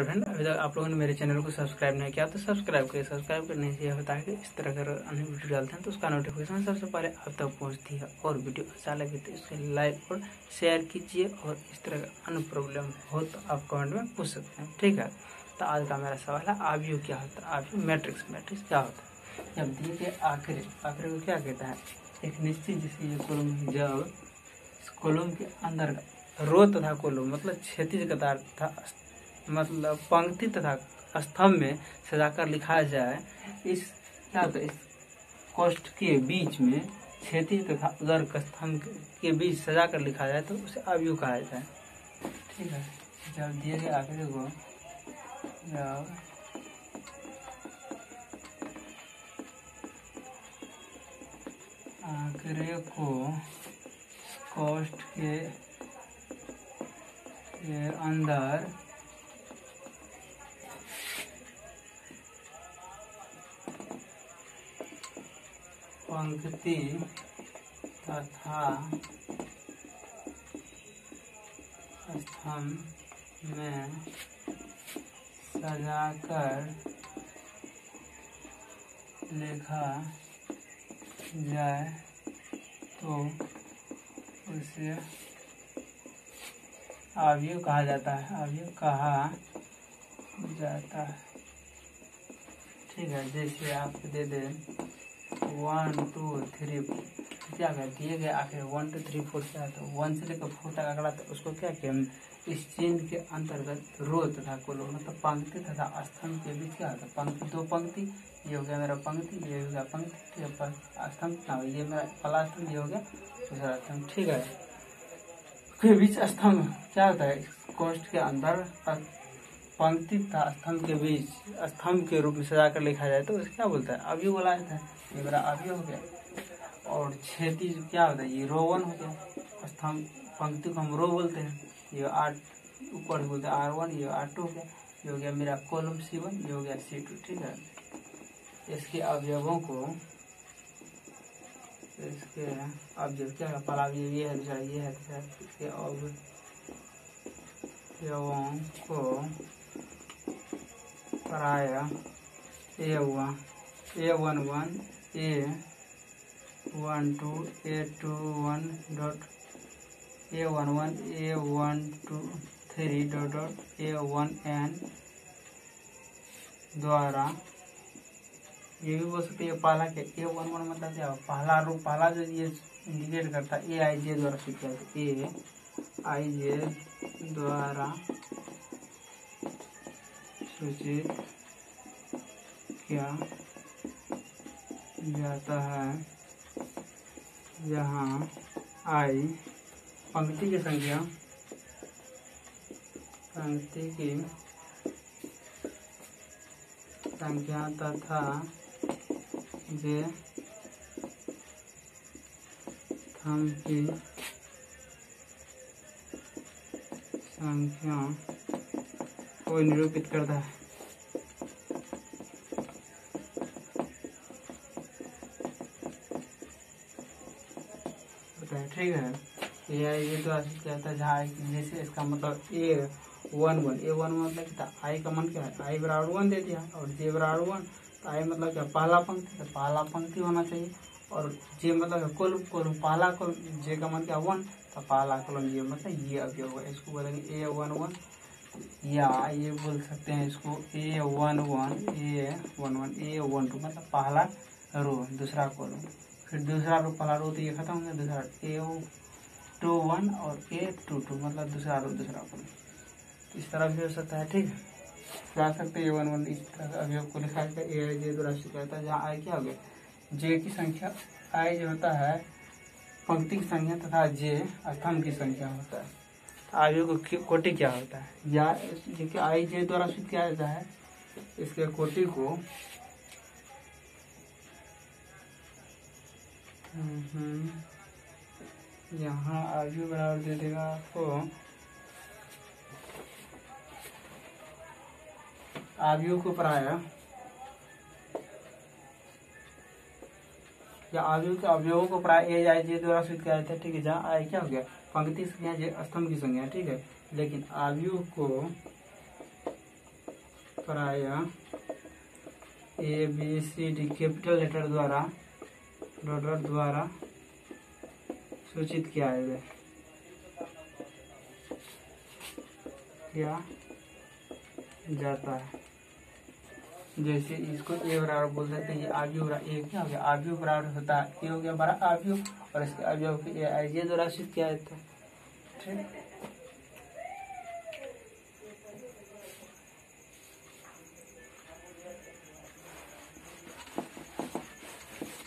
Friend, अभी तक आप लोगों ने मेरे चैनल को सब्सक्राइब नहीं किया तो सब्सक्राइब करिए। सब्सक्राइब करने से यह होता है कि इस तरह का अन्य वीडियो डालते हैं तो उसका नोटिफिकेशन सबसे पहले आप तक पहुंचती है। और वीडियो अच्छा लगे तो इसे लाइक और शेयर कीजिए। और इस तरह का अन्य प्रॉब्लम हो तो आप कमेंट में पूछ सकते हैं, ठीक है। तो आज का मेरा सवाल है, आव्यूह क्या होता है? आव्यूह मैट्रिक्स क्या होता है? जब दिए गए आंकड़े को क्या कहता है? एक निश्चित जैसे ये कॉलम, जब इस कॉलम के अंदर रो तथा कॉलम मतलब क्षैतिज कतार तथा मतलब पंक्ति तथा स्तंभ में सजाकर लिखा जाए, इस क्या होता है, इस कोष्ठ के बीच में क्षैतिज तथा ऊर्ध्वाधर स्तंभ के बीच सजाकर लिखा जाए तो उसे आव्यूह कहा जाता है, ठीक है। जब दिए गए आंकड़े को कोष्ठ के अंदर पंक्ति तथा स्तंभ में सजाकर लिखा जाए तो उसे आव्यूह कहा जाता है। आव्यूह कहा जाता है, ठीक है। जैसे आप दे दें 1 2 3 4, क्या क्या दिए गए आखिर 1 2 3 4 क्या तो 1 से लेकर 4 तक आंकड़ा था, उसको क्या किया इस चिन्ह के अंतर्गत रो तथा कॉलम मतलब पंक्ति तथा स्तंभ के बीच क्या होता है? पंक्ति, दो पंक्ति, ये हो गया मेरा पंक्ति, ये हो गया पंक्ति, स्तंभ ना, ये मेरा पहला स्तंभ, ये हो गया दूसरा स्तंभ, ठीक है। के बीच स्तंभ क्या होता है? कोष्ठ के अंदर पंक्ति तथा स्तंभ के बीच स्तंभ के रूप में सजाकर लिखा जाए तो उसे क्या बोलता है? आव्यूह बोला जाता है। ये मेरा आव्यूह हो गया। और क्षैतिज क्या होता है? ये रो 1 हो गया। स्तंभ पंक्ति को हम रो बोलते हैं। ये 8 ऊपर बोलते हैं R1, ये R2 हो गया। ये हो गया मेरा कॉलम C1, ये हो गया C2, ठीक है। इसके अवयवों को अवयव क्या है? पहला अवयव ये है, दूसरा ये है, इसके अवयवों को प्रायः A11, A11, A12, A21 dot A11, A123 dot A1n द्वारा, ये भी बोल सकते हैं पहला के A11 मतलब क्या? पहला रूप, पहला जो ये इंडिकेट करता है AIJ द्वारा सूचित, AIJ द्वारा सूचित किया जाता है, जहाँ I पंक्ति की संख्या, तथा j स्तंभ की संख्या को निरूपित करता है। ठीक है। ये तो क्या होता है? जहाँ जैसे इसका मतलब A11 मतलब क्या? I का मान क्या है? I बराबर 1 दे दिया और J बराबर 1, तो I मतलब क्या? पहला पंक्ति, तो पहला पंक्ति होना चाहिए। और J मतलब कॉलम, पहला कॉलम, J का मान क्या? 1, तो पहला कॉलम ये मतलब ये अवयव होगा। इसको बोलेंगे A11, या ये बोल सकते हैं इसको A12 A12 मतलब पहला रो, दूसरा कॉलम, फिर दूसरा रो, पहला रो तो ये खत्म हो गया, दूसरा A21 और A22 मतलब दूसरा रो, दूसरा कॉलम। इस तरह भी हो सकता है, ठीक है। गा सकते हैं A11 इस तरह का अवयव को लिखा जाता है AIJ द्वारा कहता है, जहाँ I क्या हो गया? J की संख्या, I जो होता है पंक्ति की संख्या तथा J स्तंभ की संख्या होता है। आव्यूह को कोटि क्या होता है? या जिसके AIJ द्वारा सूचित किया जाता है, इसके कोटि को यहाँ आव्यूह बराबर दे देगा आपको, आव्यूह को प्रायः या आव्यूह के अवयवों को प्रायः AIJ द्वारा सूचित किया जाता है, ठीक है। जहाँ I क्या हो गया? पंक्ति की संख्या, J स्तंभ की संख्या, ठीक है। लेकिन आव्यूह को प्रायः ABCD कैपिटल लेटर द्वारा सूचित किया जाता है। जैसे इसको ए बराबर बोल सकते हैं, ये आव्यूह बराबर ए क्या हो गया, आव्यूह बराबर होता है ए हो गया बड़ा आव्यूह, और इसके आव्यूह को ये द्वारा सूचित किया जाता है। ठीक,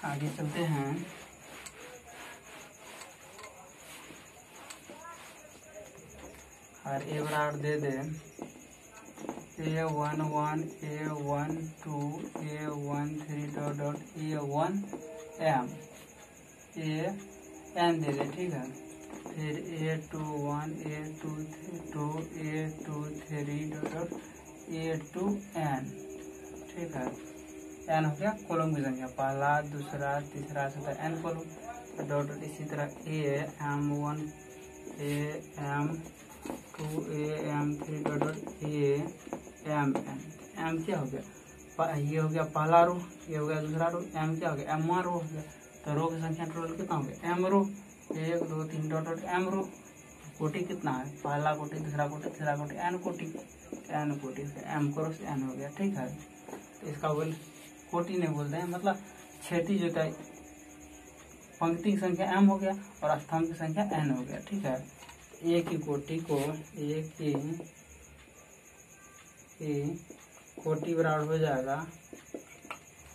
आगे चलते हैं। और ए बराबर दे दे A11 A12 A13 A1M A n दे दे, ठीक है। फिर A21 A22 A23 A2n, ठीक है। n हो गया कॉलम की संख्या, पहला दूसरा तीसरा चौथा n कॉलम, डॉट इसी तरह AM1 AM2 AM3 dot AMN। m क्या हो गया, ये हो गया पहला रो, ये हो गया दूसरा रो, m क्या हो गया m1 रो हो गया। तो रो की संख्या टोटल कितना हो गया m रो, 1 2 3 डॉट m रो। कोटि कितना है, पहला कोटि दूसरा कोटि तीसरा कोटि n कोटि, n कोटि m क्रॉस n हो गया, ठीक है। तो इसका बोल कोटि नहीं बोलते हैं, मतलब क्षैतिज होता है, पंक्ति की संख्या m हो गया और स्तंभ की संख्या n हो गया, ठीक है। एक ही कोटि को कोटि बराबर हो जाएगा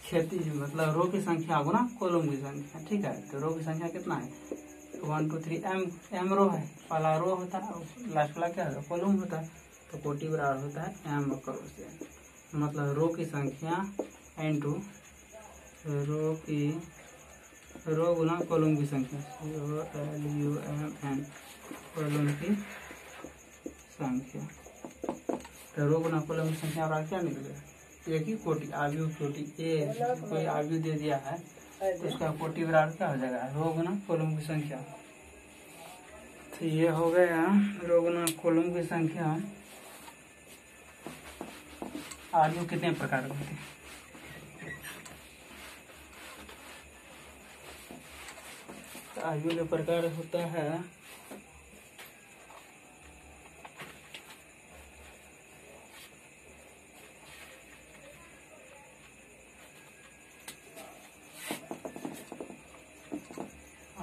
क्षैतिज, मतलब रो की संख्या गुना कॉलम की संख्या, ठीक है। तो रो की संख्या कितना है 1 2 3 m रो है, पहला रो होता है और लास्ट वाला क्या होता है कॉलम होता है। तो कोटि बराबर होता है m क्रॉस n, मतलब रो की संख्या इंटू रो गुना कॉलम की संख्या, COLUMN कॉलम की संख्या। तो रो गुना कॉलम की संख्या बराबर क्या निकलेगा, एक ही कोटि आव्यूह कोटि ए, कोई आव्यूह दे दिया है तो उसका कोटि बराबर क्या हो जाएगा रो गुना कॉलम की संख्या। तो ये हो गया रो गुना कॉलम की संख्या। आव्यूह कितने प्रकार के होते हैं, आव्यूह के प्रकार होता है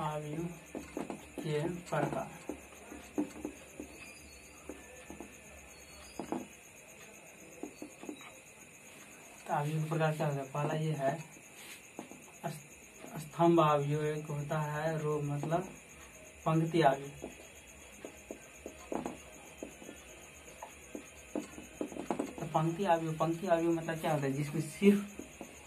आव्यूह के प्रकार। तो आव्यूह के प्रकार क्या होता है, पहला ये है स्तंभ आव्यूह, एक होता है रो मतलब पंक्ति आव्यूह। तो पंक्ति आव्यूह मतलब क्या होता है, जिसमें सिर्फ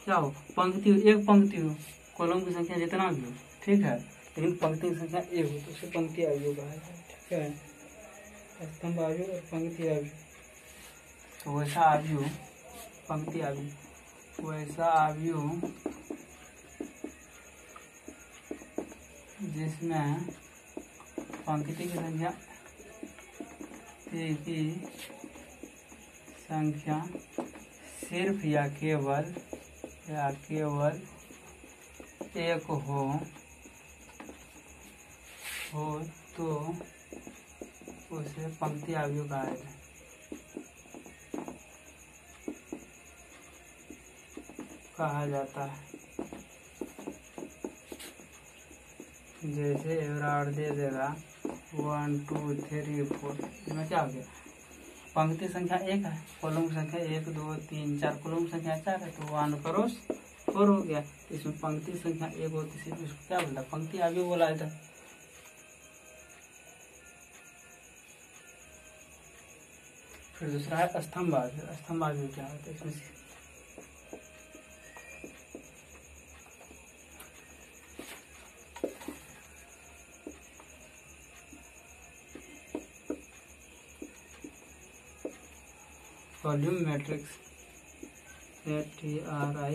क्या हो पंक्ति, एक पंक्ति हो, कॉलम की संख्या जितना भी हो, ठीक है, लेकिन पंक्ति की संख्या एक हो तो उसे पंक्ति आव्यूह कहा जाता है, ठीक है। स्तंभ आव्यूह और पंक्ति आव्यूह। तो वैसा आव्यूह पंक्ति आव्यूह, वैसा आव्यूह जिसमें पंक्ति की संख्या सिर्फ या केवल एक हो तो उसे पंक्ति आव्यूह कहा जाता है। जैसे एवराड दे देगा 1 2 3 4, इसमें क्या हो गया पंक्ति संख्या एक है, कॉलम की संख्या 1 2 3 4, कॉलम की संख्या 4 है तो 1 क्रॉस 4 हो गया। इसमें पंक्ति संख्या एक होती है, इसको क्या बोलता है पंक्ति आव्यूह बोला जाता है। फिर दूसरा है स्तंभ आव्यूह। स्तंभ आव्यूह क्या होता है, इसमें वॉल्यूम मैट्रिक्स ATRI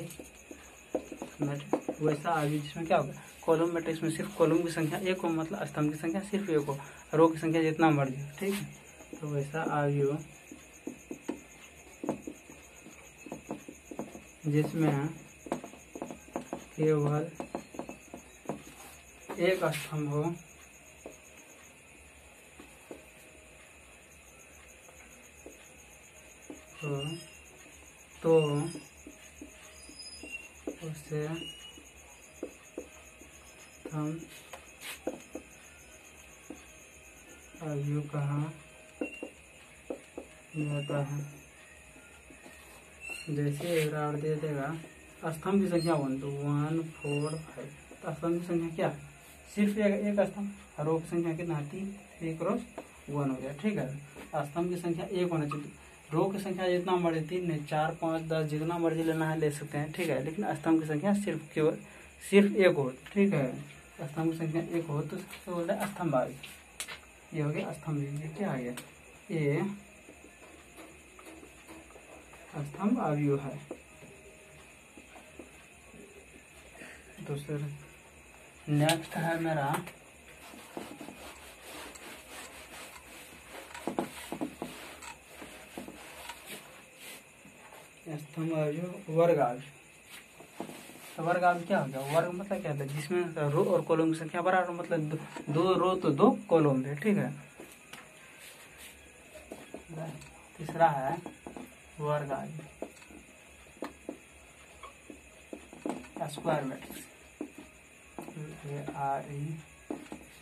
मैट्रिक्स, वैसा आव्यूह जिसमें क्या होगा कॉलम मैट्रिक्स में सिर्फ कॉलम की संख्या एक हो, मतलब स्तंभ की संख्या सिर्फ एक हो, रो की संख्या जितना मर्जी हो, ठीक है। तो वैसा आव्यूह जिसमें केवल एक स्तंभ हो तो उसे हम अवयव कहा जाता है। जैसे विवरण दे देगा स्तंभ की संख्या 1 तो 1 4 5, तो स्तंभ की संख्या क्या है? सिर्फ एक स्तंभ। रो की संख्या कितना है? 3, 1 क्रॉस 1 हो गया। ठीक है, स्तंभ की संख्या 1 होना चाहिए। रो की संख्या जितना मर्जी 3 नहीं 4 5 10 जितना मर्जी लेना है ले सकते हैं। ठीक है, लेकिन स्तंभ की संख्या सिर्फ 1 हो। ठीक है, स्तंभ की संख्या 1 हो तो सबसे बोलते हैं स्तंभ आ गया। ये हो गया स्तंभ। ये क्या आ गया? ये स्तंभ अवयव है। दूसरा नेक्स्ट है मेरा स्तंभ अवयव वर्ग अवयव। तो वर्ग अवयव क्या हो गया? वर्ग मतलब क्या था? जिसमें रो और कॉलम की संख्या बराबर, मतलब 2 रो तो 2 कॉलम है। ठीक है। तीसरा है वर्ग अवयव square matrix,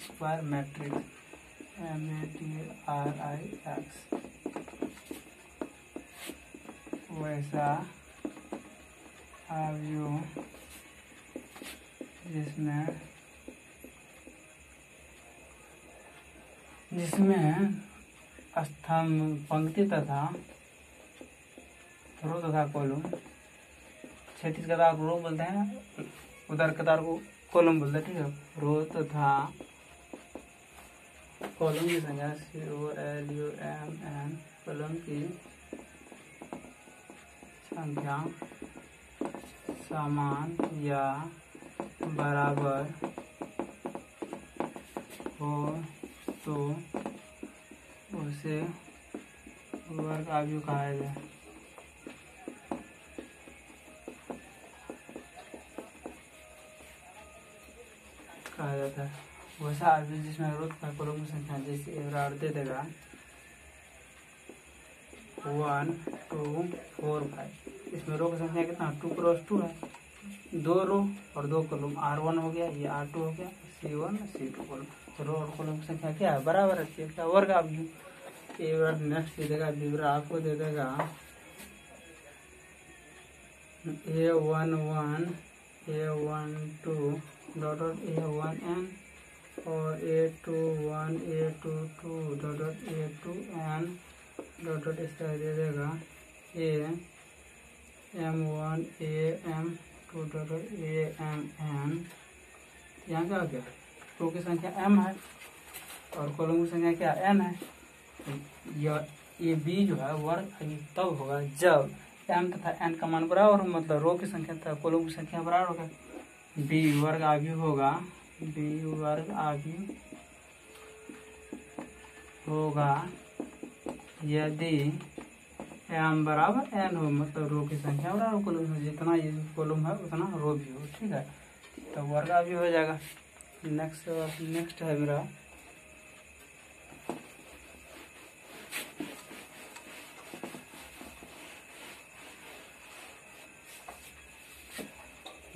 square matrix MATRIX। वैसा अवयव जिसमें स्तंभ पंक्ति तथा रो तथा कॉलम, क्षैतिज कतार को रो बोलते हैं, उधर कतार को कॉलम बोलते हैं। ठीक है, रो तथा कॉलम की संख्या COLUMN, कॉलम की संख्या समान या बराबर हो तो उसे वर्ग अवयव कहा जाए। कहा जाता है वैसा अवयव जिसमें रो तथा कॉलम की संख्या जैसे विवरण दे देगा 1 2 4 5। इसमें रो की संख्या कितना? 2 क्रॉस 2 है, 2 रो और 2 कॉलम। R1 हो गया, ये R2 हो गया, C1 C2 कॉलम। तो रो और कॉलम की संख्या क्या है? बराबर रहती है। क्या? वर्ग अवयव। ये बार नेक्स्ट दे देगा विवरण आपको दे देगा A11 A12 डॉट A1n और A21 A22 dot A2n dot इस तरह दे देगा AM1 AM2 डॉट AMN। यहाँ क्या हो गया? रो की संख्या m है और कॉलम की संख्या क्या? n है। ये b जो है वर्ग तब होगा जब m तथा n का मान बराबर हो, मतलब रो की संख्या तथा कॉलम की संख्या बराबर होगा। b वर्ग अवयव होगा, b वर्ग अवयव होगा यदि m बराबर n हो, मतलब रो की संख्या बराबर कॉलम है। जितना ये कॉलम है उतना रो भी हो। ठीक है, तो वर्ग अवयव हो जाएगा। नेक्स्ट है मेरा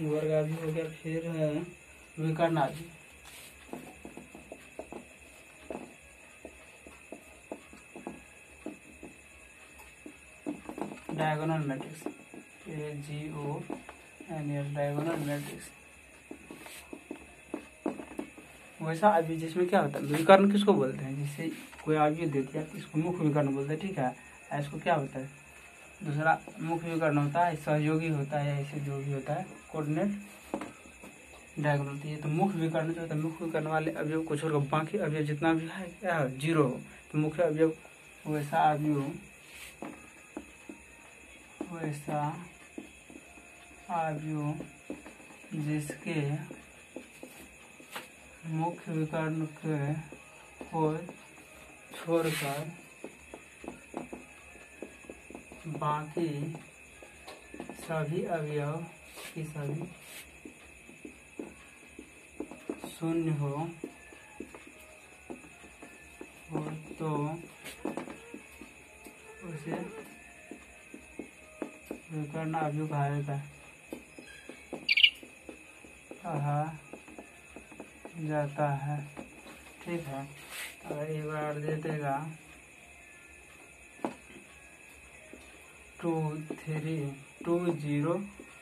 वर्ग अवयव हो गया। फिर है विकर्ण अवयव। Diagonal matrix AGONAL diagonal matrix. वैसा अवयव जिसमें क्या होता है? विकर्ण किसको बोलते हैं? जिससे कोई अवयव दे दिया तो इसको मुख्य विकर्ण बोलते हैं। ठीक है, इसको क्या होता है? दूसरा मुख्य विकर्ण होता है, सहयोगी होता है, ऐसे जो भी होता है कोऑर्डिनेट डायगोनल होती है। तो मुख्य विकर्ण जो होता है, मुख्य विकर्ण वाले अवयव को छोड़कर बाकी अवयव जितना भी है क्या है? 0 हो। तो मुख्य अवयव वैसा अवयव जिसके मुख्य विकर्ण को छोड़कर बाकी सभी अवयव की सभी शून्य हो तो उसे विकर्ण अवयव कहा जाता है। ठीक है, अगर एक बार दे देगा 2 3 2 0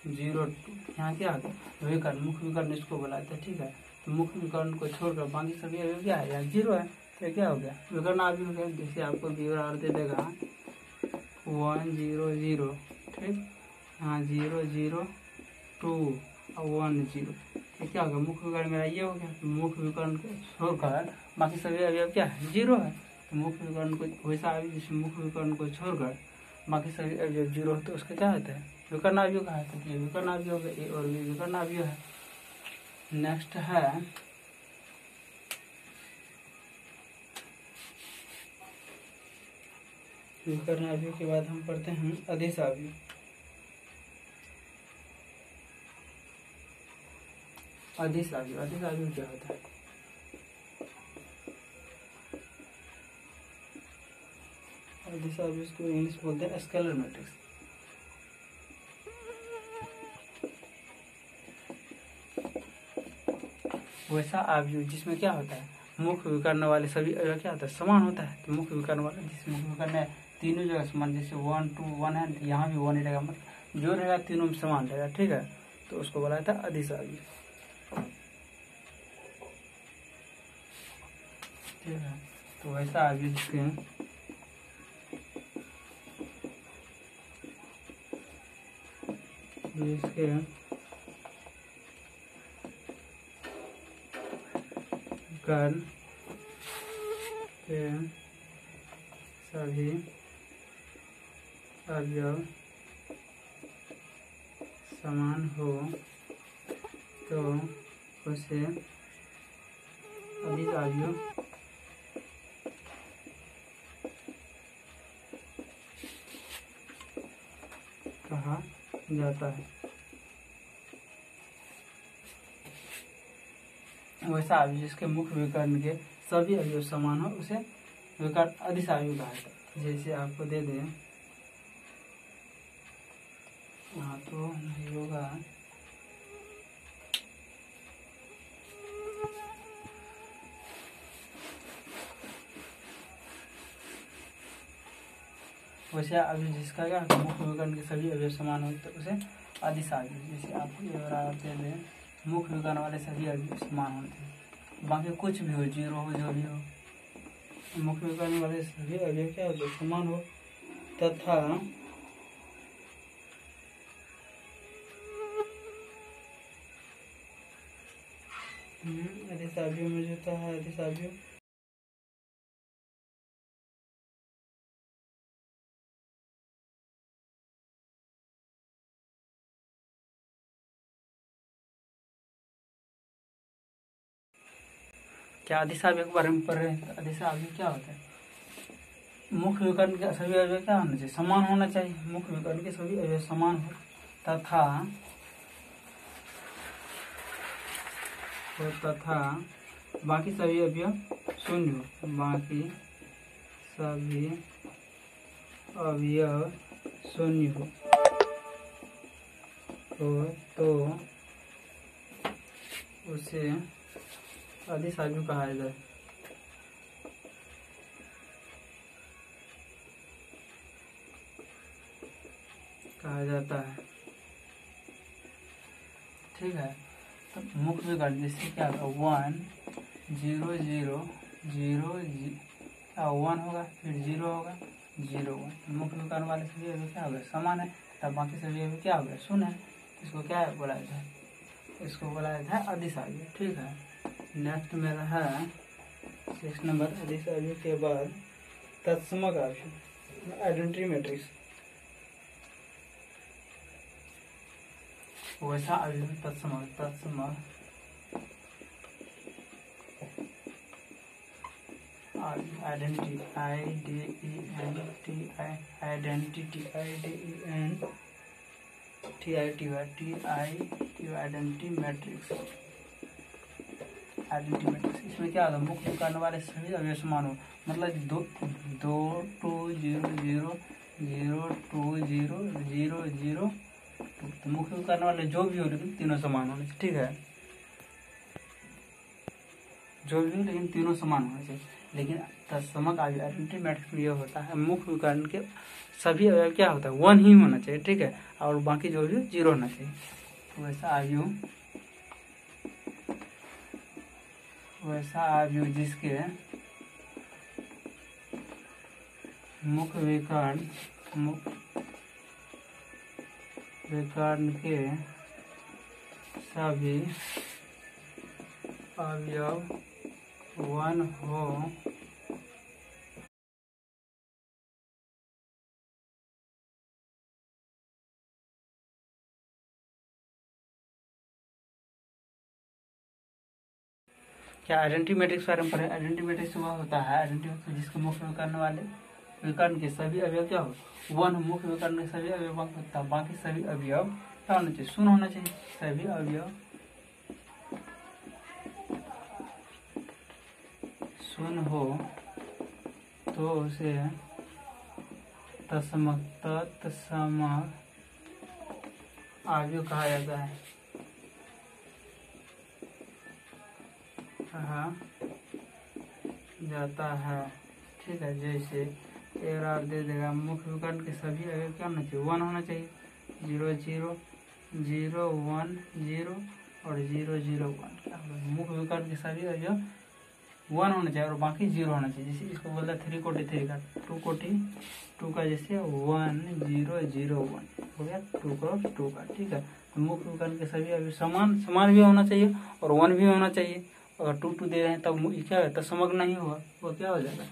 0 2, यहाँ क्या आ गया विकर्ण, मुख्य विकर्ण इसको बुलाते हैं। ठीक है, तो मुख्य विकर्ण को छोड़कर बाकी सभी अवयव क्या है, यहाँ 0 है, तो क्या हो गया विकर्ण अवयव हो गया। जैसे आपको विवरण दे देगा 1 0 0, ठीक, हाँ 0 0 2 और 1 0, तो क्या होगा मुख्य विकर्ण मेरा ये हो गया। मुख्य विकर्ण को छोड़कर बाकी सभी अवयव क्या है 0 है, तो मुख्य विकर्ण को वैसा अवयव जिसमें मुख्य विकर्ण को छोड़कर बाकी सभी अवयव 0 होते उसका क्या होता है विकर्ण अवयव कहा है। तो ये विकर्ण अवयव हो गया, ए और बी विकर्ण अवयव है। नेक्स्ट है विकर्ण अवयव के बाद हम पढ़ते हैं अदिश अवयव। अदिश अवयव, अदिश अवयव क्या होता है? अदिश अवयव को इंग्लिश बोलते हैं स्केलर मैट्रिक्स। वैसा अवयव जिसमें क्या होता है मुख्य विकर्ण वाले सभी अवयव क्या होता है समान होता है। तो मुख्य विकर्ण वाला जिसमें मुख्य विकर्ण है तीनों जगह समान, जैसे 1 2 1 है, यहाँ भी 1 ही रहेगा, मतलब जो रहेगा तीनों में समान रहेगा। ठीक है, तो उसको बोला था अदिश अवयव। ठीक है, तो वैसा अवयव जिसके विकर्ण के सभी अवयव समान हो तो उसे अदिश अवयव कहा जाता है। वैसा अवयव जिसके मुख्य विकर्ण के सभी अवयव समान हो उसे विकर्ण अदिश अवयव कहा जाता है। जैसे आपको दे दें, हाँ तो नहीं होगा, वैसे अवयव जिसका क्या मुख्य विकर्ण के सभी अवयव समान हो तो उसे अदिश अवयव। जैसे आपको दे दें मुख्य विकर्ण वाले सभी अवयव समान होते हैं, बाकी कुछ भी हो 0 हो जो भी हो, मुख्य विकर्ण वाले सभी अवयव क्या होते समान हो तथा अदिश अवयव में जो होता है अदिश अवयव क्या अदिश अवयव के बारे में पढ़ रहे हैं। अदिश अवयव क्या होता है मुख्य विकर्ण के सभी अवयव क्या होना चाहिए समान होना चाहिए, मुख्य विकर्ण के सभी अवयव समान हो तथा बाकी सभी अवयव शून्य हो, बाकी सभी अवयव शून्य हो तो उसे अदिश अवयव कहा जाता है। ठीक है, तो मुख्य विकर्ण जैसे क्या होगा 1 0 0 0 1 होगा, फिर 0 होगा 0 1, मुख्य विकर्ण वाले सभी अवयव क्या होगा समान है, तब बाकी सभी अवयव क्या होगा शून्य है। इसको क्या बोला जाता है इसको बोला जाता है अदिश अवयव। ठीक है, नेक्स्ट मेरा है 6 नंबर अदिश अवयव के बाद तत्समक अवयव आइडेंटिटी मैट्रिक्स। वैसा अवयव तत्समक आइडेंटिटी आइडेंटिटी TIT है, TIT identity matrix. Identity matrix इसमें क्या होता है, मुख्य विकर्ण वाले सभी अवयव समान हो, मतलब 2 2 0 0 0 2 0 0 तो मुख्य विकर्ण वाले जो भी हो लेकिन तीनों समान होने चाहिए, ठीक है, जो भी हो लेकिन तीनों समान होने चाहिए। लेकिन तत्समक अवयव आइडेंटिटी मैट्रिक्स में यह होता है, मुख्य विकर्ण के सभी अवयव क्या होता है, 1 ही होना चाहिए, ठीक है, और बाकी जो भी 0 होना चाहिए। तो वैसा अवयव जिसके मुख्य विकर्ण के सभी अवयव 1 हो क्या आइडेंटिटी मैट्रिक्स बारे में पढ़े। आइडेंटिटी मैट्रिक्स वह होता है आइडेंटिटी जिसके मुख्य विकर्ण वाले विकर्ण के सभी अवयव क्या हो, 1 मुख्य विकर्ण के सभी अवयव होता, बाकी सभी अवयव क्या होना चाहिए, 0 होना चाहिए। सभी अवयव 0 हो तो उसे तत्समक अवयव कहा जाता है, कहा जाता है, ठीक है। जैसे एरर दे देगा, मुख्य विकर्ण के सभी अवयव क्या होना चाहिए, 1 होना चाहिए, 0 0 0 1 0 और 0 0 1। मुख्य विकर्ण के सभी अवयव 1 होना चाहिए और बाकी 0 होना चाहिए। जैसे इसको बोलता है 3 कोटि 3 का, 2 कोटि 2 का, जैसे 1 0 0 1 हो गया 2 क्रॉस 2 का, ठीक है। तो मुख्य विकर्ण के सभी अवयव समान भी होना चाहिए और 1 भी होना चाहिए। अगर 2 2 दे रहे हैं तब क्या है, तत्समक नहीं हुआ, वो क्या हो जाएगा,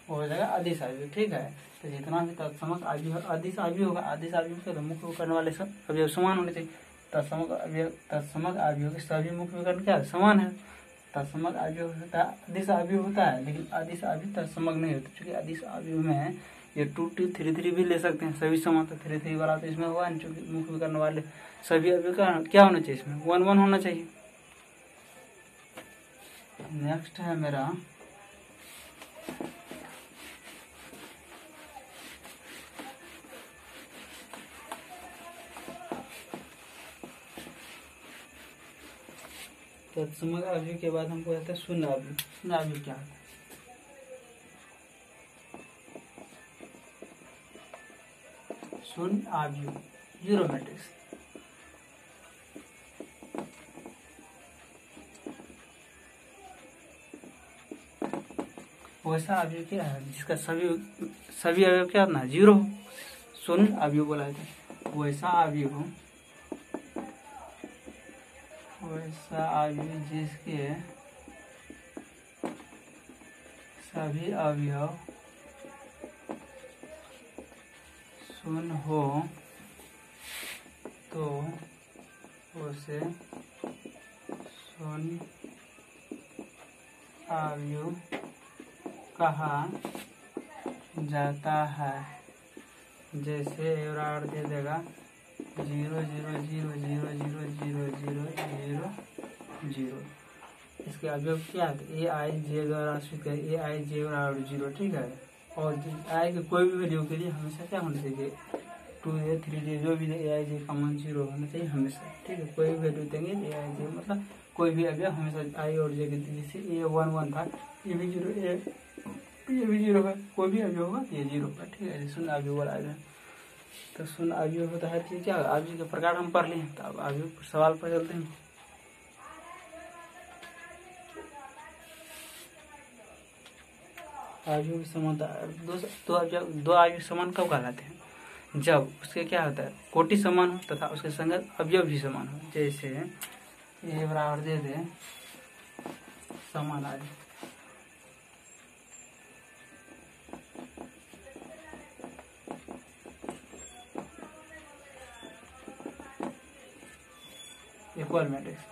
वो हो जाएगा अदिश अवयव, ठीक है। तो जितना भी तत्समक अवयव अदिश अवयव होगा, अदिश अवयव तो मुख्य विकर्ण वाले सब अवयव समान होने चाहिए। तत्समक अवयव के सभी मुख्य विकर्ण क्या है, समान है। तत्समक अवयव होता है, अदिश अवयव होता है, लेकिन अदिश अवयव तत्समक नहीं होता, क्योंकि अदिश अवयव में ये 2 2 3 3 भी ले सकते हैं, सभी समान। तो 3 3 वाला तो इसमें हुआ नहीं, क्योंकि मुख्य विकर्ण वाले सभी अवयव का क्या होना चाहिए, इसमें 1 1 होना चाहिए। नेक्स्ट है मेरा तत्समक अवयव के बाद हमको आता है शून्य अवयव। शून्य अवयव क्या है, शून्य अवयव जीरो मैट्रिक्स। वैसा अवयव क्या है जिसका सभी अवयव क्या ना 0 हो, शून्य अवयव बोला जाता है। वैसा अवयव जिसके सभी अवयव 0 हो तो उसे शून्य अवयव कहा जाता है। जैसे एवरार दे देगा 0 0 0 0 0 0 0 0 0। इसके अवयव क्या है, ए आई जे द्वारा स्वीकार, ए आई जे और 0, ठीक है। और आई के कोई भी वैल्यू के लिए हमेशा क्या होना चाहिए, 2 ए 3 जे जो भी ए आई जे का मान 0 होना चाहिए हमेशा, ठीक है। कोई भी वैल्यू देंगे ए आई जे मतलब कोई भी अवयव हमेशा आई और जे के, जैसे ए 1 1 था, ये भी 0, ये भी 0 है, कोई भी अवयव होगा ये 0 होगा, ठीक है। शून्य अवयव वाला है, तो शून्य अवयव होता है चीज क्या, अवयव के प्रकार हम पढ़ लिए। तो अब अवयव सवाल पर चलते हैं। अवयव समानता, दो अवयव समान कब कहलाते हैं, जब उसके क्या होता है, कोटि समान हो तथा उसके संगत अवयव भी समान हो। जैसे ए बराबर दे दे समान अवयव, इक्वल मैट्रिक्स।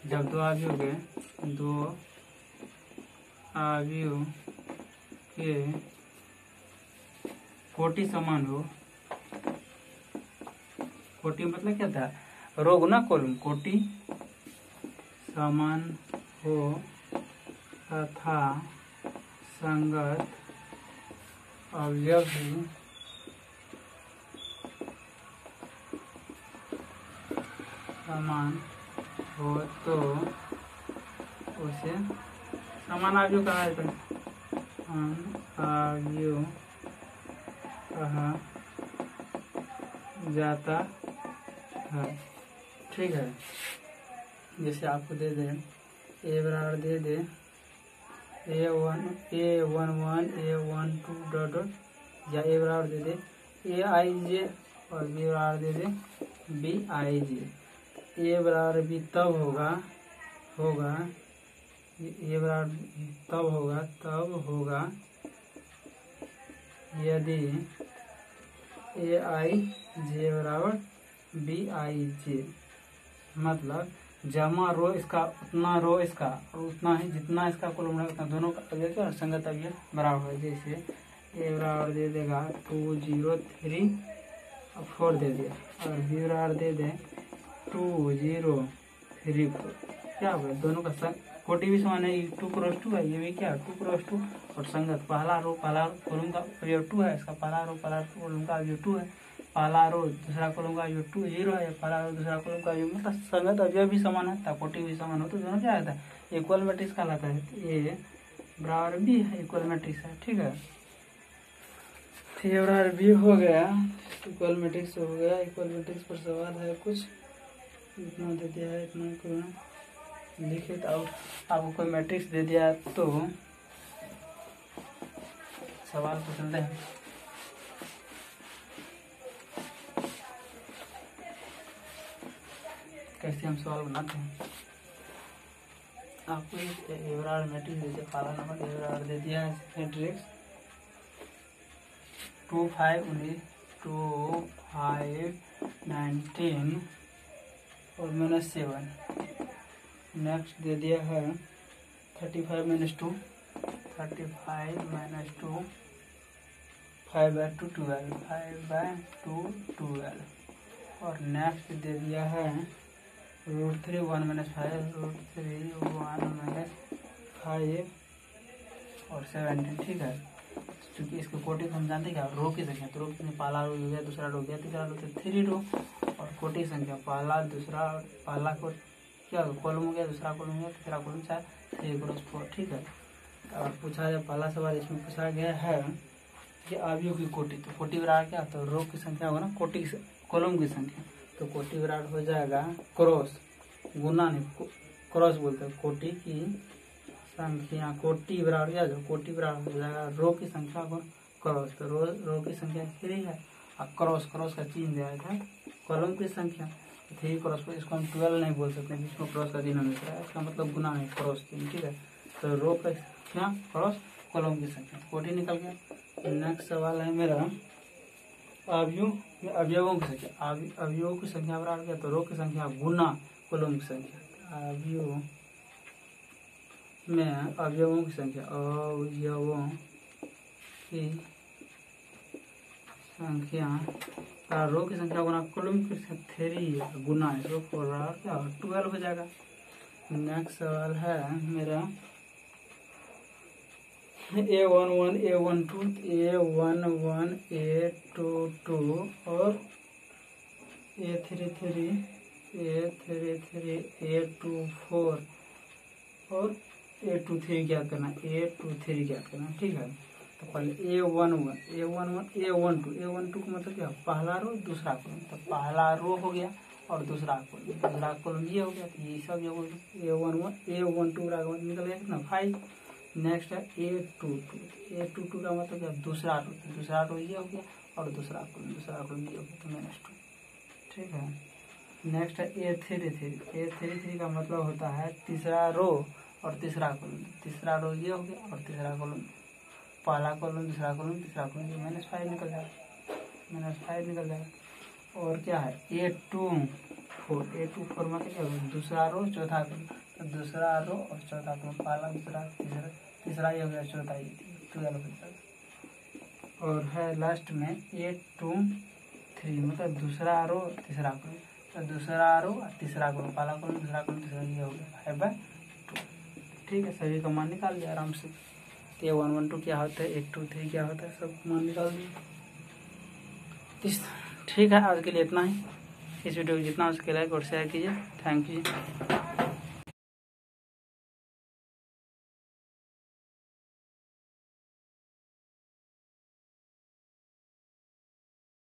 जब दो अवयव के कोटि समान हो, कोटि मतलब क्या था, रो गुना कॉलम, कोटि समान हो तथा संगत अवयव भी समान हो तो उसे समान अवयव कहा जाता है, अवयव कहा जाता है। ठीक है, जैसे आपको दे दें ए बराबर दे दे A1 A11 A12 dot dot, या ए बराबर दे दे AIJ और बी बराबर दे दे BIJ। ए बराबर बी तब होगा ए बराबर तब होगा यदि AIJ बराबर BIJ, मतलब जमा रो इसका उतना रो इसका और उतना ही जितना इसका कॉलम है उतना दोनों का अवयव और संगत अवयव बराबर है। जैसे ए बराबर दे देगा 2 0 3 और 4 दे दिया, और बी बराबर दे दे 2 0 3 4, क्या होगा, दोनों का कोटि भी समान है, 2 क्रॉस 2 है, ये भी क्या 2 क्रॉस 2, और संगत पहला कॉलम का अवयव 2 है, इसका पहला कॉलम का अवयव 2 है, पहला रो दूसरा कॉलम का अवयव 2 0 है, पहला रो दूसरा कॉलम का अवयव, मतलब संगत अवयव भी समान है, कोटि भी समान हो तो दोनों क्या आता है, इक्वल मैट्रिक्स कहलाता है। ए बराबर बी है, इक्वल मैट्रिक्स है। ठीक है, ए बराबर बी हो गया, इक्वल मैट्रिक्स हो गया। इक्वल मैट्रिक्स पर सवाल है कुछ, इतना दे दिया है, इतना करो लिखे, तो आपको कोई मैट्रिक्स दे दिया तो सवाल को चलते हैं। कैसे हम सवाल बनाते हैं, आपको एक ए बराबर मैट्रिक्स दे दिया, पहला नंबर ए बराबर दे दिया है मैट्रिक्स 2 5 19 और -7। नेक्स्ट दे दिया है 35 - 2 5/2 12 और नेक्स्ट दे दिया है √3 1 - 5 √3 1 - 5 और 17। ठीक है, क्योंकि इसके कोटि को हम जानते हैं क्या, रो की संख्या, तो रो की संख्या पहला रो हो गया, दूसरा रो हो गया, तीसरा रो, तो 3 रो, और कोटि संख्या पहला दूसरा, पहला को क्या कॉलम हो गया, दूसरा कॉलम हो गया, तीसरा कॉलम 4 3 क्रॉस 4। ठीक है, और पूछा जाए पहला सवाल इसमें पूछा गया है कि अवयव की कोटि, तो कोटि बराबर क्या, तो रो की संख्या होगा ना, कोटि कॉलम की संख्या, तो कोटि बराबर हो जाएगा क्रॉस गुना, नहीं क्रॉस बोलते हैं, कोटि की संख्या, कोटि बराबर क्या हो, कोटि बराबर हो जाएगा रो की संख्या को क्रॉस, तो रो की संख्या 3 है, और क्रॉस का चिन्ह दिया था कॉलम की संख्या 3 क्रॉस, इसको हम 12 नहीं बोल सकते, इसको क्रॉस का चिन्ह हमेशा है, इसका मतलब गुना नहीं, क्रॉस चिन्ह। ठीक है, तो रो की संख्या क्रॉस कॉलम की संख्या, कोटि निकल गया। नेक्स्ट सवाल है मेरा अवयवों की संख्या, अवयवों की संख्या बराबर क्या, तो रो की संख्या गुना कॉलम की संख्या, अवयवों में अवयवों की संख्या, अवयवों की संख्या रो की संख्या गुना कॉलम की संख्या 3 गुना रो बराबर क्या 12 हो जाएगा। नेक्स्ट सवाल है मेरा A11 A12 A11 A22 और A33 A24 और A23 ज्ञात करना, A23 ज्ञात करना। ठीक है, तो पहले A11 A12 का मतलब क्या, पहला रो दूसरा कॉलम, तो पहला रो हो गया और दूसरा कॉलम ये हो गया, तो ये सब A11 A12 निकल गया कितना 5। नेक्स्ट है A22 का मतलब क्या, दूसरा रो ये हो गया और दूसरा कॉलम ये हो गया, तो -2। ठीक है, नेक्स्ट है A33 का मतलब होता है तीसरा रो और तीसरा रो ये हो गया और तीसरा कॉलम, पहला कॉलम दूसरा कॉलम तीसरा कॉलम, ये -5 निकल जाएगा। और क्या है A24 मतलब क्या, दूसरा रो चौथा कॉलम, तो दूसरा रो और चौथा कॉलम, पहला दूसरा तीसरा ये हो गया, चौथा 12 हो जाएगा। और है लास्ट में 8 2 3, मतलब दूसरा रो तीसरा कॉलम, तो दूसरा रो और तीसरा कॉलम, पहला कॉलम दूसरा कॉलम तीसरा, ये हो गया 5/2। ठीक है, सभी का मान निकाल दिया आराम से। तो ये 1 1 2 क्या होता है, 8 2 3 क्या होता है, सब मान निकाल दिया। ठीक है, आज के लिए इतना ही। इस वीडियो को जितना हो सके लाइक और शेयर कीजिए। Thank you.